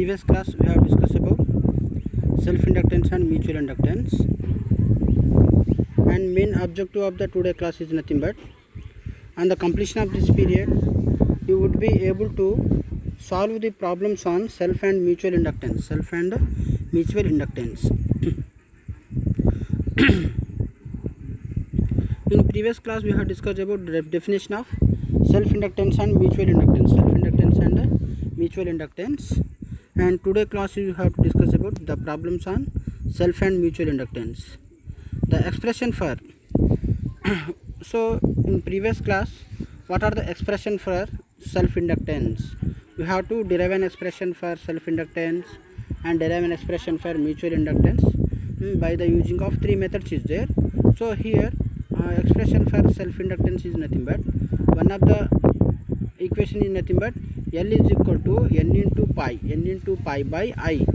previous class we have discussed about self-inductance and mutual inductance, and main objective of the today class is nothing but on the completion of this period you would be able to solve the problems on self and mutual inductance. In previous class we have discussed about the definition of self-inductance and mutual inductance, and today class we have to discuss about the problems on self and mutual inductance. The expression for so in previous class, what are the expression for self-inductance? We have to derive an expression for self-inductance and derive an expression for mutual inductance by the using of three methods is there. So here expression for self-inductance is nothing but one of the equation is nothing but L is equal to n into pi by I.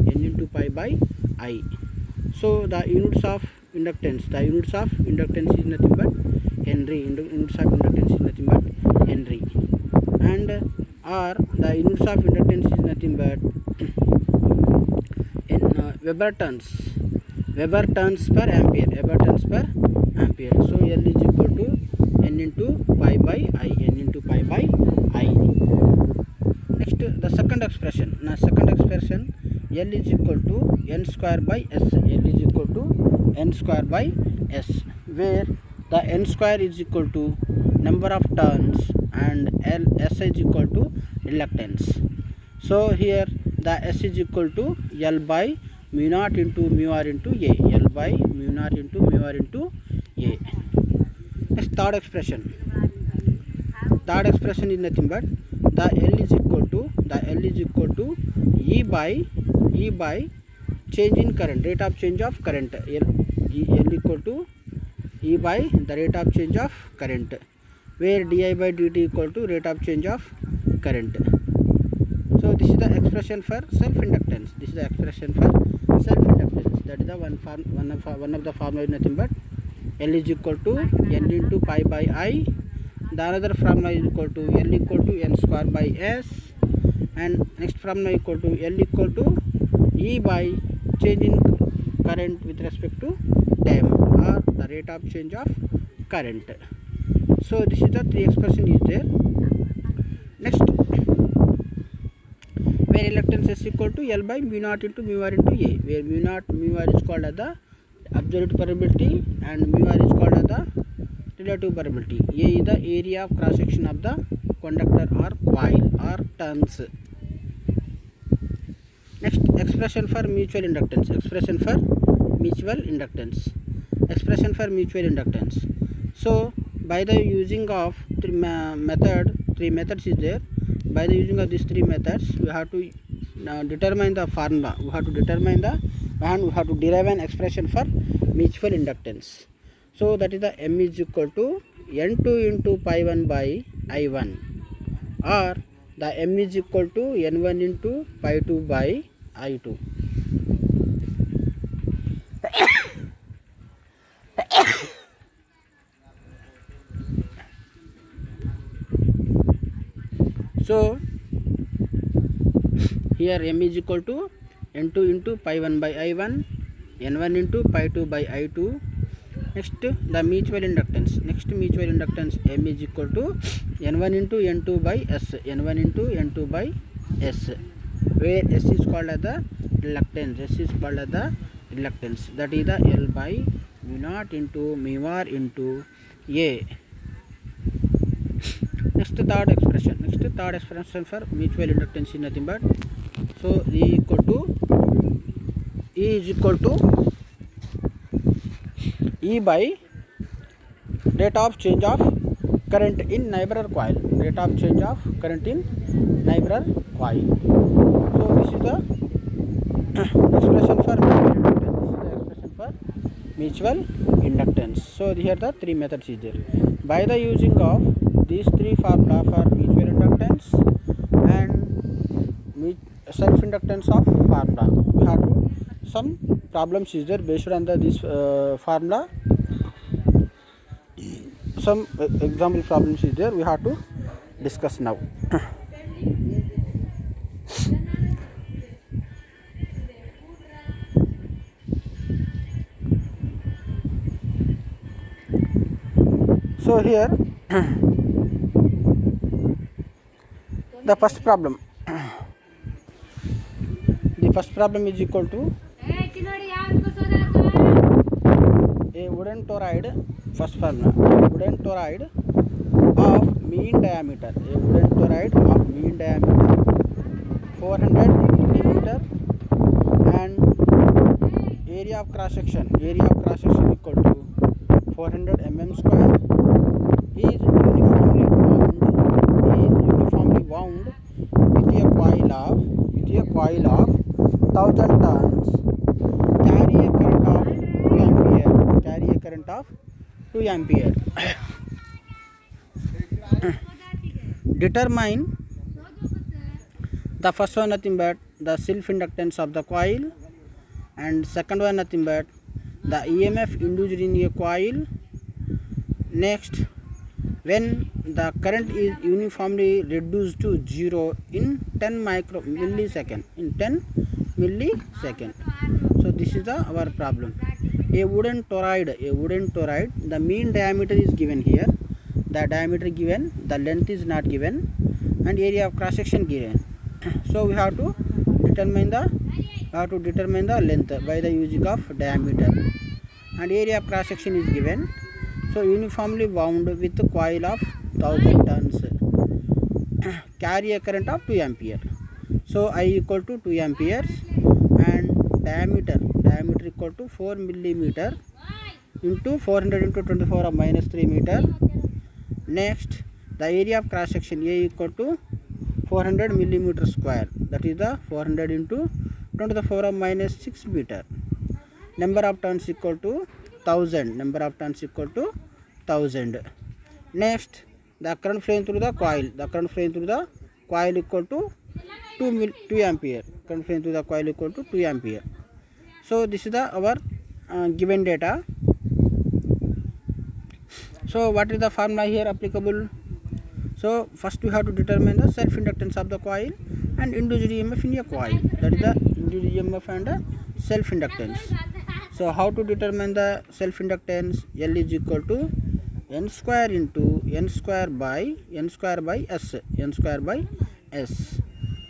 So the units of inductance is nothing but Henry. And or the units of inductance is nothing but in Weber turns per ampere. So L is equal to n into pi by I. Next, the second expression L is equal to n square by s. Where the n square is equal to number of turns and S is equal to reluctance. So here the S is equal to L by mu naught into mu r into A. Next, third expression is nothing but the L is equal to E by change in current, rate of change of current. L equal to E by the rate of change of current, where di by dt equal to rate of change of current. So this is the expression for self-inductance. That is the one of the formula is nothing but L is equal to n into pi by I. The another formula is equal to L equal to n square by s, and next formula equal to L equal to E by change in current with respect to time or the rate of change of current. So this is the three expression is there. Next, where reluctance is equal to L by mu naught into mu r into A, where mu r is called as the absolute permeability and mu r is called as the relative permeability. A is the area of cross section of the conductor or coil or turns. Next, expression for mutual inductance. So by the using of three methods is there. By the using of these three methods, we have to determine the formula. We have to derive an expression for mutual inductance. So that is the M is equal to N2 into pi 1 by I1, or the M is equal to N1 into pi 2 by I2. So here M is equal to N2 into pi 1 by I1, N1 into pi 2 by I2. Next, the mutual inductance. M is equal to N1 into N2 by S. Where S is called as the reluctance. That is the L by mu naught into mu r into A. Next, third expression for mutual inductance is nothing but so E is equal to E by rate of change of current in neighbor coil. So this is the expression for mutual inductance. So here the three methods is there. By the using of these three formula for mutual inductance and self-inductance of formula, we have to some problems is there based on this formula. Some example problems is there we have to discuss now. So here the first problem. The first problem is equal to a wooden toroid. First formula: wooden toroid of mean diameter. A wooden toroid of mean diameter 400 millimeter and area of cross section. Area of cross section equal to 400 mm square. Is uniformly wound with a coil of 1000 turns. Carry a current of 2 ampere. Carry a current of 2 ampere. Determine the first one nothing but the self inductance of the coil, and second one nothing but the EMF induced in a coil. Next, when the current is uniformly reduced to 0 in 10 millisecond. So this is our problem. A wooden toroid, the mean diameter is given here, the diameter given, the length is not given, and area of cross section given. So we have to determine the length by the using of diameter, and area of cross section is given. So uniformly wound with a coil of 1000 turns, carry a current of 2 ampere. So I equal to 2 amperes, and diameter equal to 4 millimeter into 400 into 24 of minus 3 meter. Next, the area of cross section A equal to 400 millimeter square, that is the 400 into 10 to the 4 of minus 6 meter. Number of turns equal to 1000. Next, the current flowing through the coil. Equal to 2 ampere. Current flowing through the coil equal to 2 ampere. So this is our given data. So what is the formula here applicable? So first we have to determine the self inductance of the coil and induced EMF in a coil. That is the induced EMF and self inductance. So how to determine the self inductance? L is equal to n square into n square by s.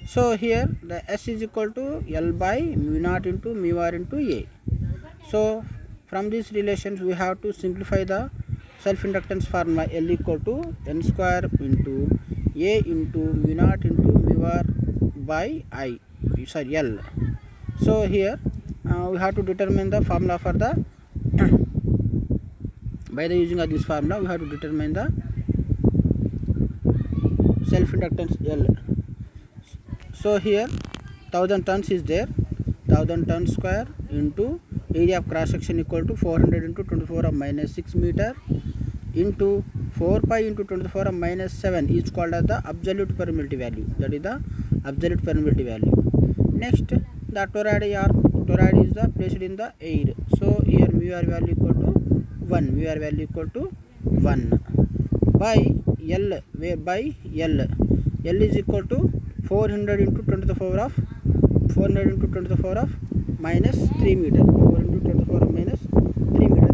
So here the s is equal to L by mu naught into mu r into A. So from these relations we have to simplify the self inductance formula. L equal to n square into A into mu naught into mu r by L. So here we have to determine the formula for the by the using of this formula we have to determine the self inductance L. So here 1000 turns is there, 1000 turns square into area of cross section equal to 400 into 24 of minus 6 meter into 4 pi into 10 to the 4 of minus 7 is called as the absolute permeability value. That is the absolute permeability value. Next, the toroid is the placed in the air. So here mu r value equal to 1. By L. L is equal to 400 into 10 to the power of minus 3 meter. 400 into 10 to the power of minus 3 meter.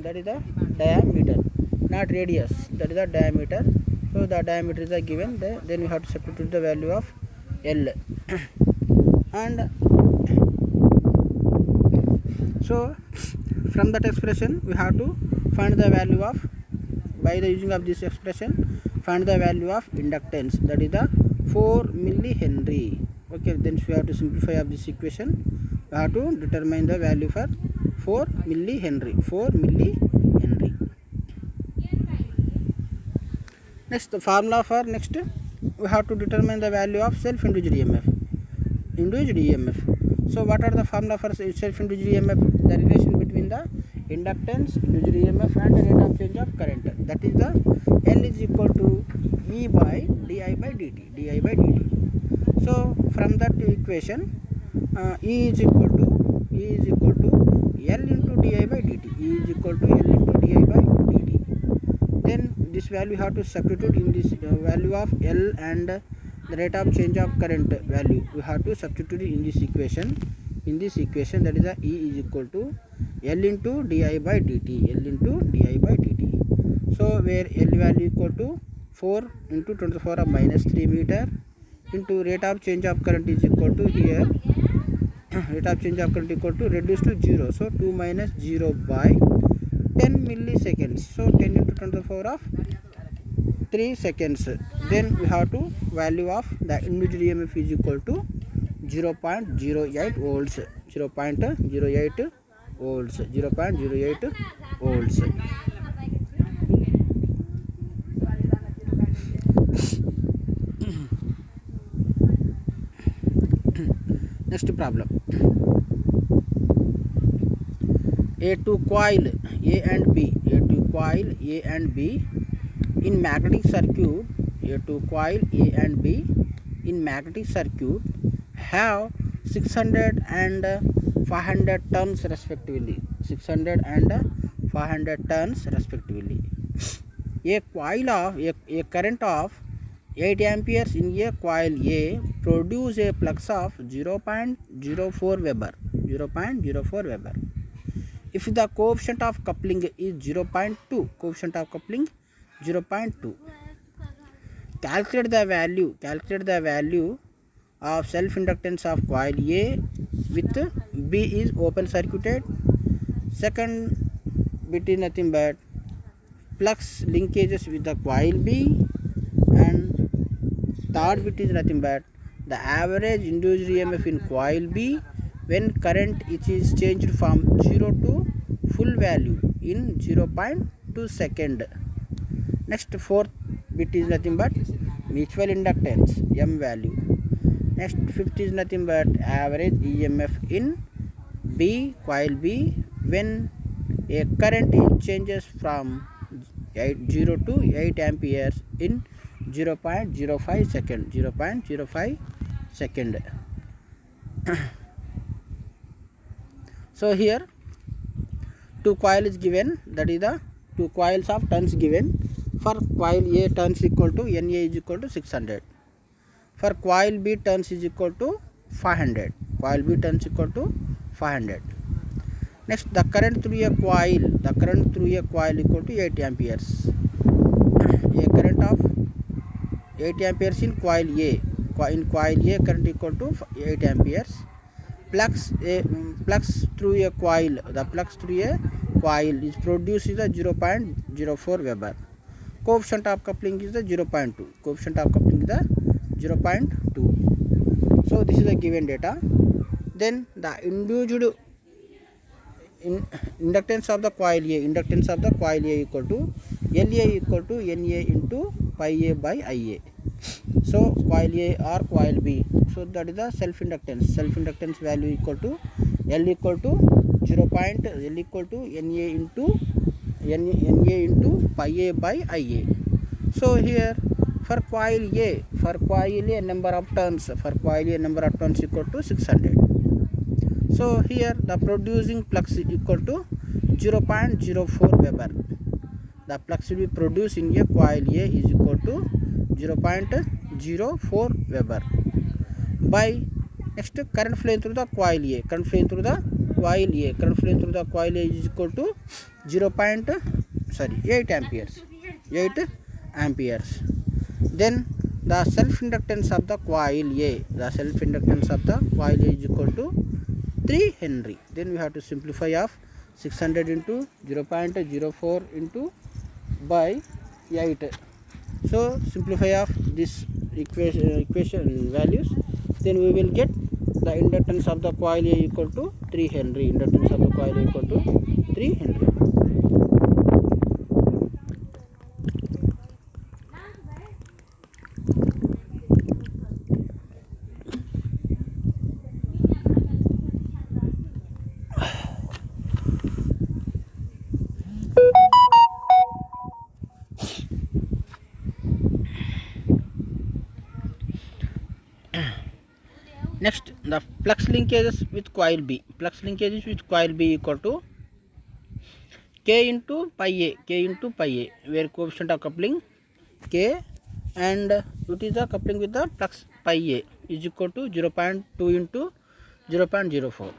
That is the diameter. Not radius. That is the diameter. So the diameter is given. Then we have to substitute the value of L. And so from that expression we have to find the value of, by the using of this expression, find the value of inductance, that is the 4 millihenry. Okay, then we have to simplify of this equation. We have to determine the value for 4 millihenry. Next, the formula for next we have to determine the value of self-induced EMF. So what are the formula for self-induced EMF? The relation between the inductance, induced EMF and the rate of change of current. That is the L is equal to E by di by dt. So from that equation E is equal to L into di by dt. Then this value we have to substitute in this value of L and the rate of change of current value. We have to substitute in this equation. That is the E is equal to L into di by dt, L into di by dt. So where L value equal to 4 into 10 to the power of minus 3 meter into rate of change of current is equal to here rate of change of current equal to reduce to 0. So 2 minus 0 by 10 milliseconds. So 10 into 10 to the power of 3 seconds. Then we have to value of the individual EMF is equal to 0.08 volts, 0.08 volts, 0.08 volts. Next problem. A2 coil A and B, A2 coil A and B in magnetic circuit, A2 coil A and B in magnetic circuit have 600 and 500 turns respectively, 600 and 500 turns respectively. A coil of a current of 8 amperes in a coil A produce a flux of 0.04 Weber, 0.04 Weber. If the coefficient of coupling is 0.2, coefficient of coupling 0.2, calculate the value of self inductance of coil A with B is open circuited. Second bit is nothing but flux linkages with the coil B, and third bit is nothing but the average induced EMF in coil B when current it is changed from 0 to full value in 0.2 second. Next fourth bit is nothing but mutual inductance M value. Next fifth is nothing but average EMF in B, coil B when a current it changes from 0 to 8 amperes in 0.05 second, 0.05 second. So here two coil is given, that is the two coils of turns given. For coil A turns equal to Na is equal to 600. For coil B turns is equal to 500. Coil B turns equal to 500. Next the current through a coil, equal to 8 amperes. A current of 8 amperes in coil A. In coil A current equal to 8 amperes. Flux through a coil, the flux through a coil is produced is the 0.04 Weber. Coefficient of coupling is the 0.2. Coefficient of coupling is the 0.2. So this is the given data. Then the induced inductance of the coil A, equal to LA equal to Na into pi A by Ia. So coil A or coil B, so that is the self inductance value equal to L equal to Na into pi A by Ia. So here for coil A number of turns equal to 600. So here the producing flux is equal to 0.04 Weber. The flux will be produced in a coil A is equal to 0.04 Weber by next current flowing through the coil A. Current flowing through the coil A is equal to 8 amperes. Then the self inductance of the coil A, is equal to 3 Henry. Then we have to simplify of 600 into 0.04 into by 8. So simplify of this equation values, then we will get the inductance of the coil A equal to 3 Henry. Inductance of the coil A equal to 3 Henry. Next the flux linkages with coil B. Equal to K into pi A, where coefficient of coupling K and it is the coupling with the flux pi A is equal to 0.2 into 0.04.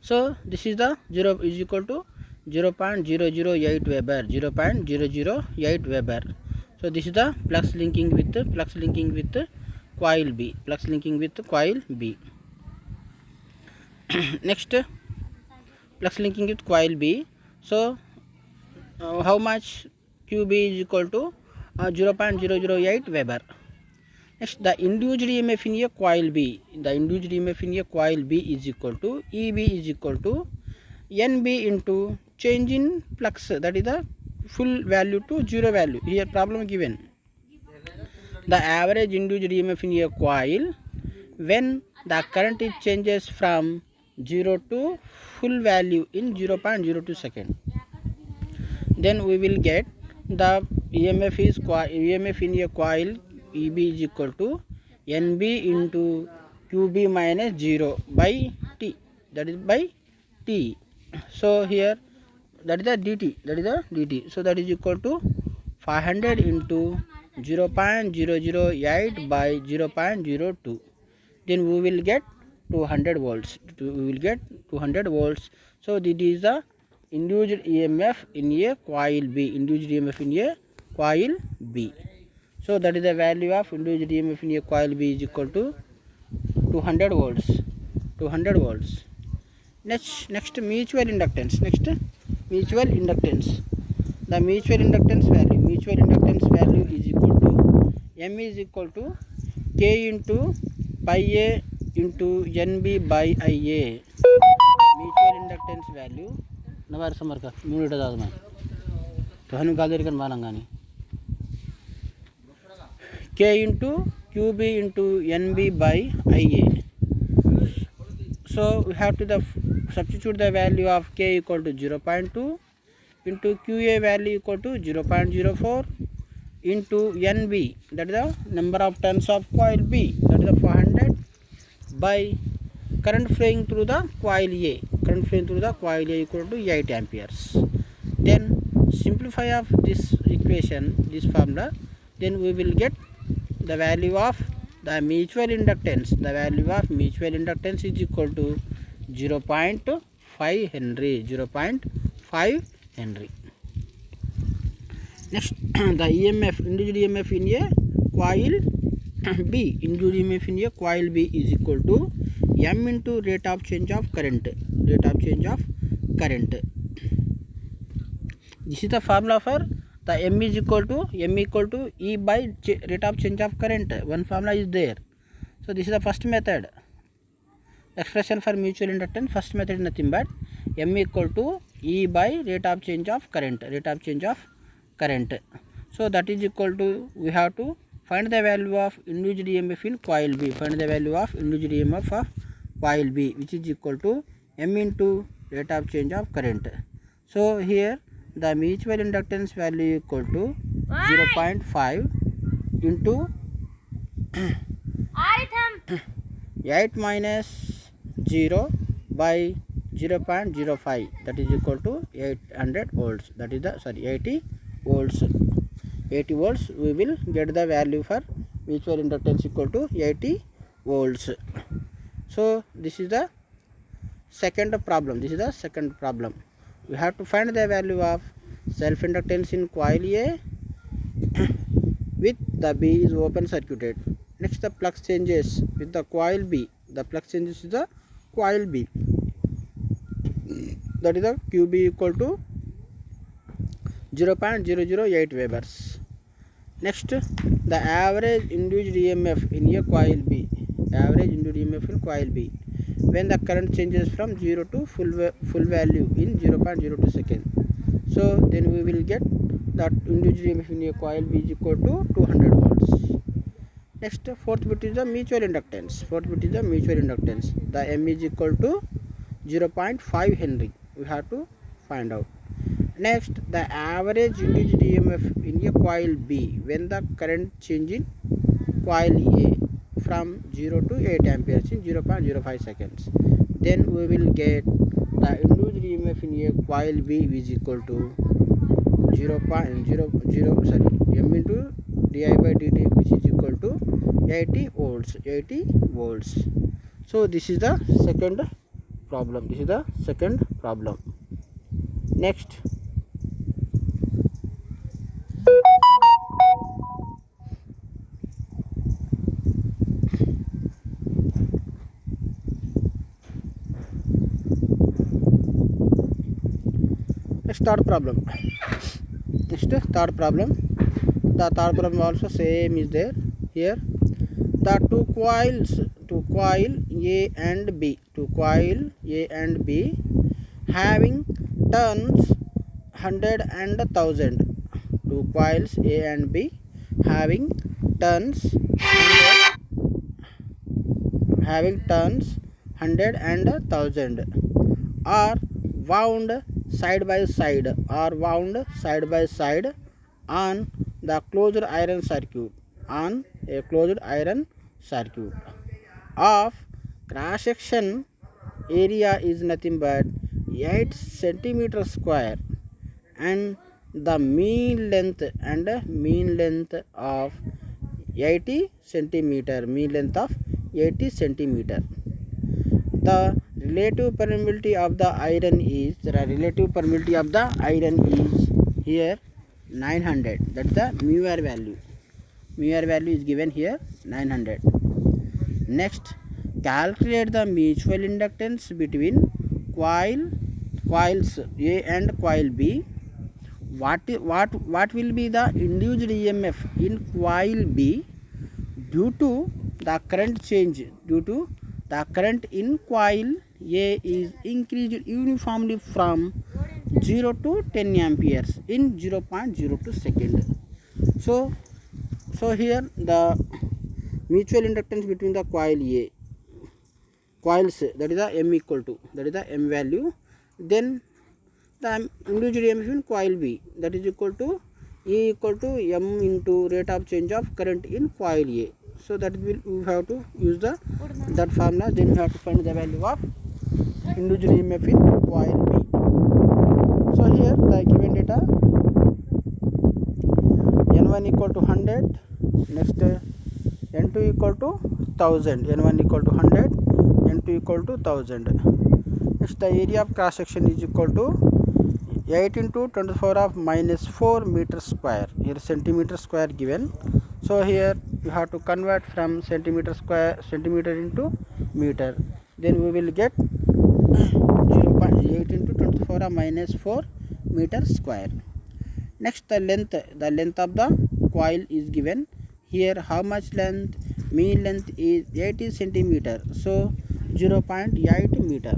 So this is the 0 is equal to 0.008 Weber, 0.008 Weber. So this is the flux linking with coil B, flux linking with coil B. Next, flux linking with coil B. So how much QB is equal to 0.008 Weber. Next, the induced EMF in a coil B. The induced EMF in a coil B is equal to EB is equal to NB into change in flux, that is the full value to zero value. Here problem given. The average induced EMF in a coil when the current is changes from 0 to full value in 0.02 second. Then we will get the EMF in a coil EB is equal to NB into QB minus 0 by T, that is by T. So here that is the dt, so that is equal to 500 into 0.008 by 0.02. Then we will get 200 volts. So this is the induced EMF in a coil B. So that is the value of induced EMF in a coil B is equal to 200 volts. Next mutual inductance. The mutual inductance value is equal to M is equal to K into pi A into NB by IA. Mutual inductance value noir summer का minute दाद में तो हनु गादर कर मालंगानी K into QB into NB by IA. So we have to substitute the value of K equal to 0.2 into QA value equal to 0.04 into NB, that is the number of turns of coil B, that is the 400 by current flowing through the coil A. Equal to 8 amperes. Then simplify of this equation, this formula, then we will get the value of the mutual inductance. The value of mutual inductance is equal to 0.5 Henry. Next, the EMF, induced EMF in a coil B. Induced EMF in a coil B is equal to M into rate of change of current. This is the formula for the M equal to E by rate of change of current. One formula is there. So this is the first method. Expression for mutual inductance. First method is nothing but M equal to E by rate of change of current. So that is equal to, we have to find the value of induced EMF in coil B. Which is equal to M into rate of change of current. So here the mutual inductance value equal to 0.5 into 8 minus 0 by 0.05, that is equal to 800 volts. That is the 80 volts. 80 volts we will get the value for mutual inductance equal to 80 volts. So this is the second problem. We have to find the value of self inductance in coil A with the B is open circuited. Next, the flux changes with the coil B. The flux changes is the coil B, that is the QB equal to 0.008 Webers. Next, the average induced EMF in a coil B. When the current changes from 0 to full value in 0.02 seconds. So then we will get that induced EMF in a coil B is equal to 200 volts. Next, fourth bit is the mutual inductance. The M is equal to 0.5 Henry. We have to find out. Next, the average induced EMF in a coil B when the current change in coil A from 0 to 8 amperes in 0.05 seconds. Then we will get the induced EMF in a coil B is equal to M into di by dt, which is equal to 80 volts. So this is the second problem. This is the second problem. Next, third problem. Next, third problem. The third problem also same is there here. The two coil A and B, having turns 100 and 1000. Two coils A and B having turns 100 and 1000 are wound side by side on the closed iron circuit of cross section area is nothing but 8 centimeter square, and the mean length of 80 centimeter. The relative permeability of the iron is here 900. That's the mu r value. Mu r value is given here 900. Next, calculate the mutual inductance between coils A and coil B. What will be the induced EMF in coil B due to the current change? Due to the current in coil A is increased uniformly from 0 to 10 amperes in 0.02 second. So here the mutual inductance between the coils, that is the M equal to, that is the M value. Then the induced EMF in coil B, that is equal to E equal to M into rate of change of current in coil A. So that we have to use that formula. Then we have to find the value of induced EMF in coil B. So here the given data, N1 equal to 100, next N2 equal to 1000, N1 equal to 100, N2 equal to 1000. Next, the area of cross section is equal to 8 into 10 to the power of minus 4 meter square. Here centimeter square given. So here you have to convert from centimeter into meter. Then we will get 0.8 into 10 to the power of minus 4 meter square. Next, the length of the coil is given. Here how much length? Mean length is 80 centimeter. So 0.8 meter.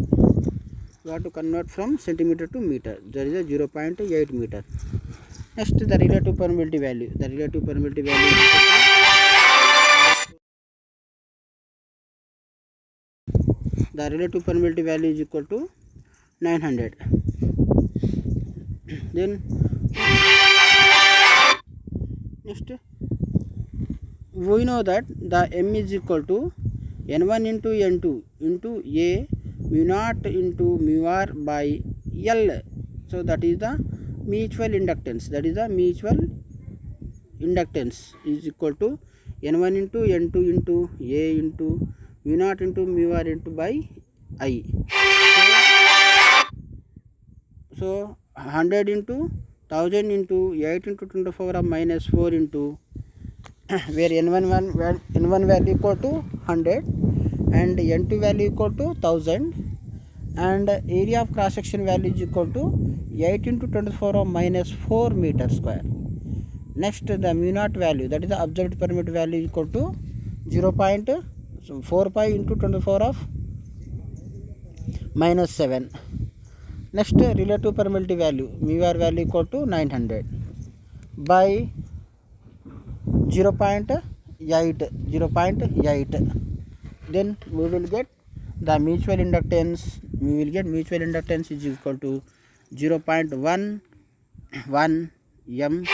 We have to convert from centimeter to meter. There is a 0.8 meter. Next, the relative permeability value. The relative permeability value is equal to 900. Then next, we know that the M is equal to N1 into N2 into A mu naught into mu r by L. So that is the mutual inductance. Is equal to N1 into N2 into A into mu naught into mu r into by I. So 100 into 1000 into 8 into 10 to the power of minus 4 into where N1 value equal to 100 and N2 value equal to 1000 and area of cross section value is equal to 8 into 10 to the power of minus 4 meter square. Next, the mu naught value, that is the observed permeability value, is equal to 0.4 pi into 10 to the power of minus 7. Next, relative permeability value, mu r value equal to 900 by 0.8. Then we will get the mutual inductance. Is equal to 0.11 M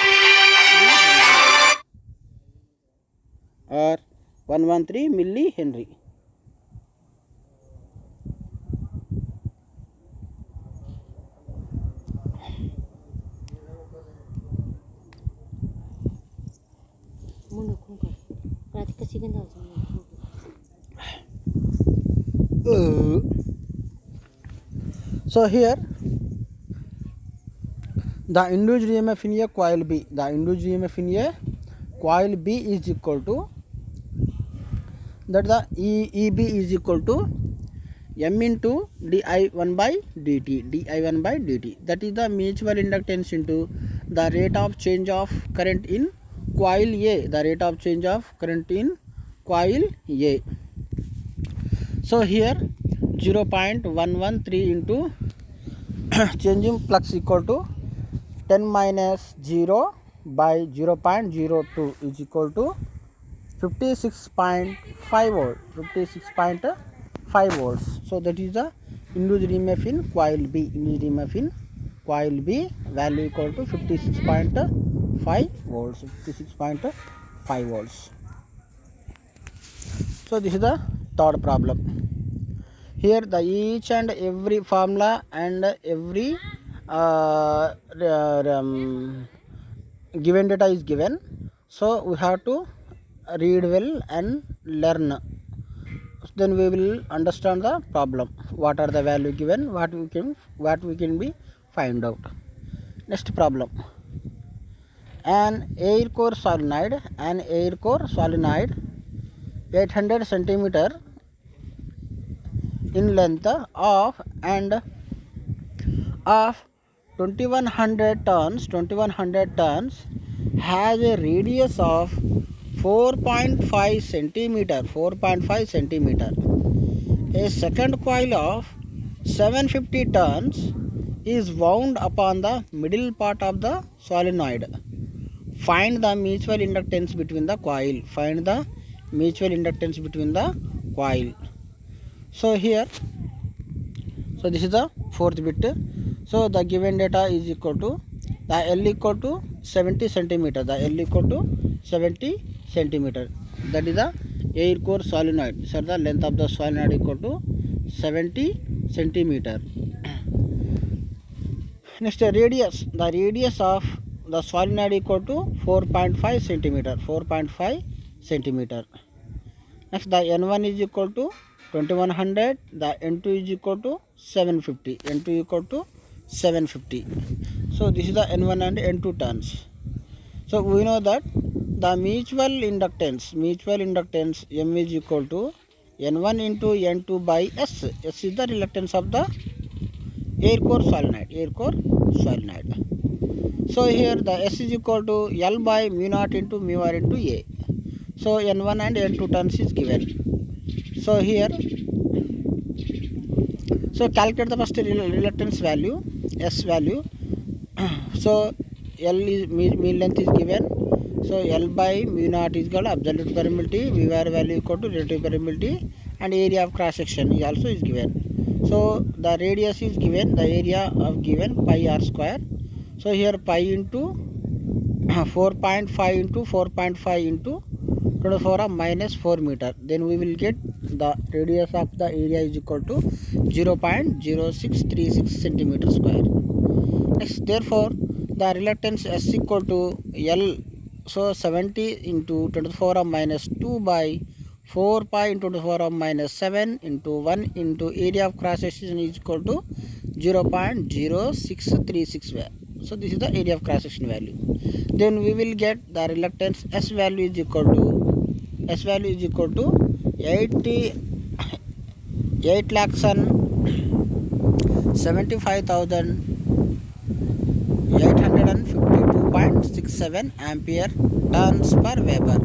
or 113 millihenry. So here the induced EMF in a coil B, the induced EMF in a coil B is equal to that the EB is equal to M into di1 by dt, di1 by dt, that is the mutual inductance into the rate of change of current in coil A, the rate of change of current in coil A. So here 0.113 into changing flux equal to 10 minus 0 by 0.02 is equal to 56.5 volt, 56.5 volts. So that is the induced EMF in coil B, induced EMF in coil B value equal to 56.5 volts, 56.5 volts. So this is the third problem. Here the each and every formula and every given data is given, so we have to read well and learn, then we will understand the problem, what are the value given, what we can be find out. Next problem, an air core solenoid 800 centimeter in length of and of 2100 tons has a radius of 4.5 centimeter. A second coil of 750 tons is wound upon the middle part of the solenoid. Find the mutual inductance between the coil. So here, so this is the fourth bit. So the given data is equal to the L equal to 70 centimeter. That is the air core solenoid. So the length of the solenoid equal to 70 centimeter. Next, radius. The radius of the solenoid equal to 4.5 centimeter. Next, the N1 is equal to 2100. The N2 is equal to 750. So this is the N1 and N2 turns. So we know that the mutual inductance M is equal to N1 into N2 by S. S is the reluctance of the air core solenoid. So here the S is equal to L by mu naught into mu r into A. So N1 and N2 turns is given. So here, so calculate the first reluctance value, S value. So L is mean length is given. So L by mu naught is called absolute permeability, mu r value equal to relative permeability, and area of cross section is also is given. So the radius is given, the area of given pi r square. So here pi into 4.5 into 4.5 into 10 to the power of minus 4 meter. Then we will get the radius of the area is equal to 0.0636 centimeter square. Next, therefore the reluctance S equal to L. So 70 into 10 to the power of minus 2 by 4 pi into 10 to the power of minus 7 into 1 into area of cross section is equal to 0.0636. So this is the area of cross section value. Then we will get the reluctance S value is equal to 8,75,852.67 ampere turns per Weber.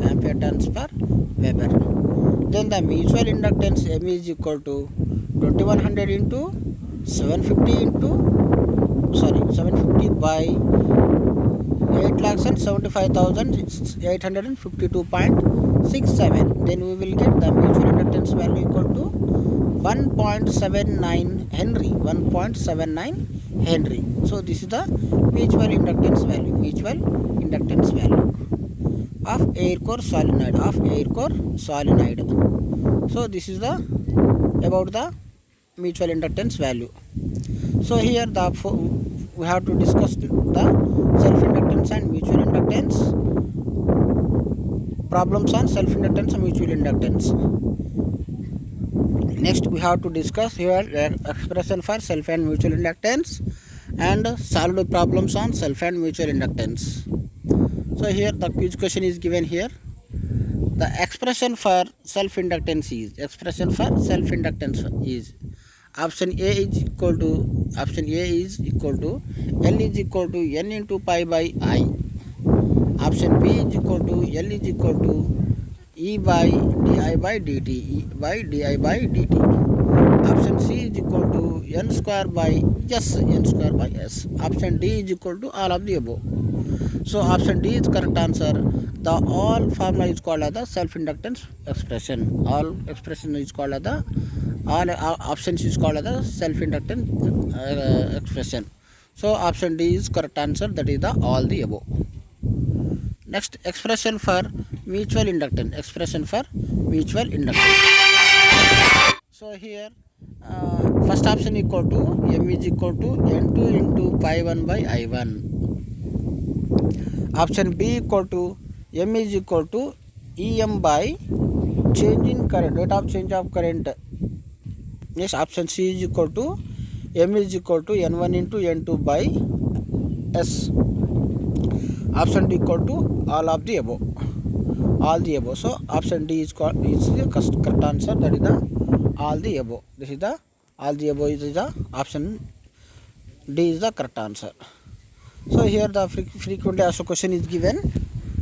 Then the mutual inductance M is equal to 2100 into 750 by 8,75,852.67. Then we will get the mutual inductance value equal to 1.79 Henry. So this is the mutual inductance value of air core solenoid. So this is the about the mutual inductance value. So here we have to discuss the self-inductance and mutual inductance, problems on self-inductance and mutual inductance. Next we have to discuss here expression for self and mutual inductance and solved problems on self and mutual inductance. So here the quiz question is given here. The expression for self inductance is option A is equal to L is equal to N into pi by I. Option B is equal to L is equal to E by di by dt. Option C is equal to N square by S. Option D is equal to all of the above. So option D is correct answer. The all formula is called as the self-inductance expression. All expression is called as the all options is called as the self-inductance expression. So option D is correct answer. That is the all the above. Next, expression for mutual inductance. So here first option equal to M is equal to N2 into pi 1 by I1. Option B equal to M is equal to EM by change in current, rate of change of current. Next, option C is equal to M is equal to N1 into N2 by S. Option D equal to all of the above. So option D is the correct answer. That is the all the above. This is the all the above is the option D is the correct answer. So here the frequently asked question is given.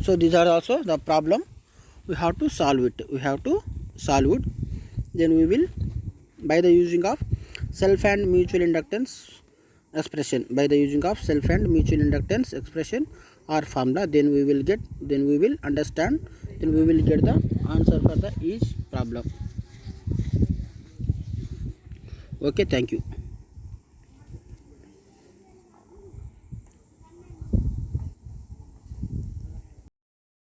So these are also the problem. We have to solve it. Then we will, by the using of self and mutual inductance expression, or formula, then we will understand, then we will get the answer for the each problem. Okay, thank you.